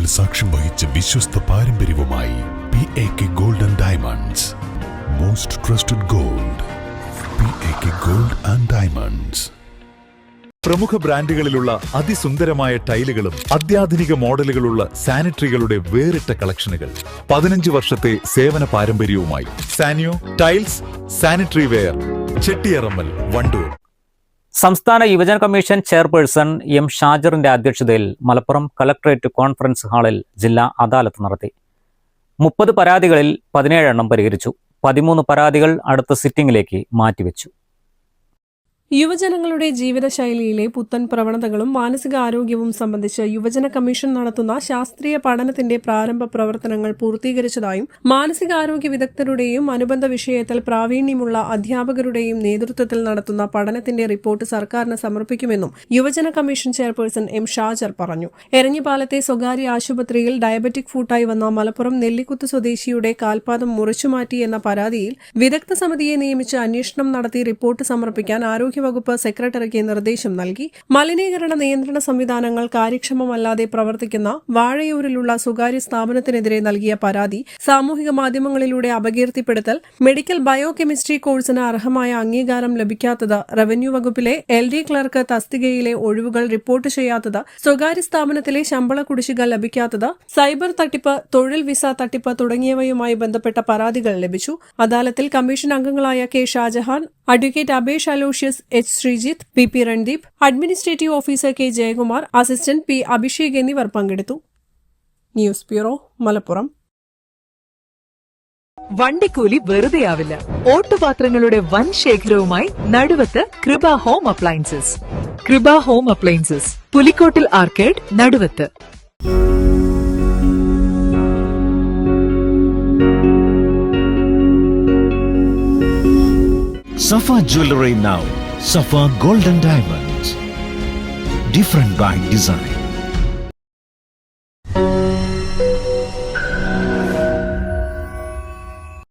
വർഷങ്ങൾ സാക്ഷ്യം വഹിച്ച വിശ്വസ്ത പാരമ്പര്യവുമായി PAK Gold and Diamonds. Most trusted gold. PAK Gold and Diamonds. പ്രമുഖ ബ്രാൻഡുകളിലുള്ള അതിസുന്ദരമായ ടൈലുകളും അത്യാധുനിക മോഡലുകളുള്ള സാനിറ്ററികളുടെ വേറിട്ട കളക്ഷനുകൾ 15 വർഷത്തെ സേവന പാരമ്പര്യവുമായി സാനിയോ tiles sanitary ware, Chettiyarammal, Wandoor. സംസ്ഥാന യുവജന കമ്മീഷൻ ചെയർപേഴ്സൺ M. ഷാജറിന്റെ അധ്യക്ഷതയിൽ മലപ്പുറം കളക്ടറേറ്റ് കോൺഫറൻസ് ഹാളിൽ ജില്ലാ അദാലത്ത് നടത്തി. 30 പരാതികളിൽ 17 എണ്ണം പരിഹരിച്ചു. 13 പരാതികൾ അടുത്ത സിറ്റിംഗിലേക്ക് മാറ്റിവെച്ചു. യുവജനങ്ങളുടെ ജീവിതശൈലിയിലെ പുത്തൻ പ്രവണതകളും മാനസികാരോഗ്യവും സംബന്ധിച്ച് യുവജന കമ്മീഷൻ നടത്തുന്ന ശാസ്ത്രീയ പഠനത്തിന്റെ പ്രാരംഭ പ്രവർത്തനങ്ങൾ പൂർത്തീകരിച്ചതായും മാനസികാരോഗ്യ വിദഗ്ധരുടെയും അനുബന്ധ വിഷയത്തിൽ പ്രാവീണ്യമുള്ള അധ്യാപകരുടെയും നേതൃത്വത്തിൽ നടത്തുന്ന പഠനത്തിന്റെ റിപ്പോർട്ട് സർക്കാരിന് സമർപ്പിക്കുമെന്നും യുവജന കമ്മീഷൻ ചെയർപേഴ്സൺ M. ഷാജർ പറഞ്ഞു. എരഞ്ഞിപ്പാലത്തെ സ്വകാര്യ ആശുപത്രിയിൽ ഡയബറ്റിക് ഫൂട്ടായി വന്ന മലപ്പുറം നെല്ലിക്കുത്ത് സ്വദേശിയുടെ കാൽപാദം മുറിച്ചുമാറ്റി എന്ന പരാതിയിൽ വിദഗ്ധ സമിതിയെ നിയമിച്ച് അന്വേഷണം നടത്തി റിപ്പോർട്ട് സമർപ്പിക്കാൻ ആരോഗ്യവകുപ്പ് സെക്രട്ടറിക്ക് നിർദ്ദേശം നൽകി. മലിനീകരണ നിയന്ത്രണ സംവിധാനങ്ങൾ കാര്യക്ഷമമല്ലാതെ പ്രവർത്തിക്കുന്ന വാഴയൂരിലുള്ള സ്വകാര്യ സ്ഥാപനത്തിനെതിരെ നൽകിയ പരാതി, സാമൂഹിക മാധ്യമങ്ങളിലൂടെ അപകീർത്തിപ്പെടുത്തൽ, മെഡിക്കൽ ബയോ കെമിസ്ട്രി കോഴ്സിന് അർഹമായ അംഗീകാരം ലഭിക്കാത്തത്, റവന്യൂ വകുപ്പിലെ LD ക്ലർക്ക് തസ്തികയിലെ ഒഴിവുകൾ റിപ്പോർട്ട് ചെയ്യാത്തത്, സ്വകാര്യ സ്ഥാപനത്തിലെ ശമ്പള കുടിശ്ശിക ലഭിക്കാത്തത്, സൈബർ തട്ടിപ്പ്, തൊഴിൽ വിസ തട്ടിപ്പ് തുടങ്ങിയവയുമായി ബന്ധപ്പെട്ട പരാതികൾ ലഭിച്ചു. അദാലത്തിൽ കമ്മീഷൻ അംഗങ്ങളായ K. Shajahan, advocate Abesh Aloysius, H. Sreejith, PP. Randeep, administrative officer K. Jayakumar, assistant P. Abhishek എന്നിവർ പങ്കെടുത്തു. News bureau, Malappuram. വണ്ടിക്കൂലി വെറുതെയാവില്ല. ഓട്ടുപാത്രങ്ങളുടെ വൻ ശേഖരവുമായി Naduvath Kripa home appliances. Kripa home appliances, Pulikottil arcade, Naduvath. Safa Jewelry now. Safa Gold and Diamonds. Different by design.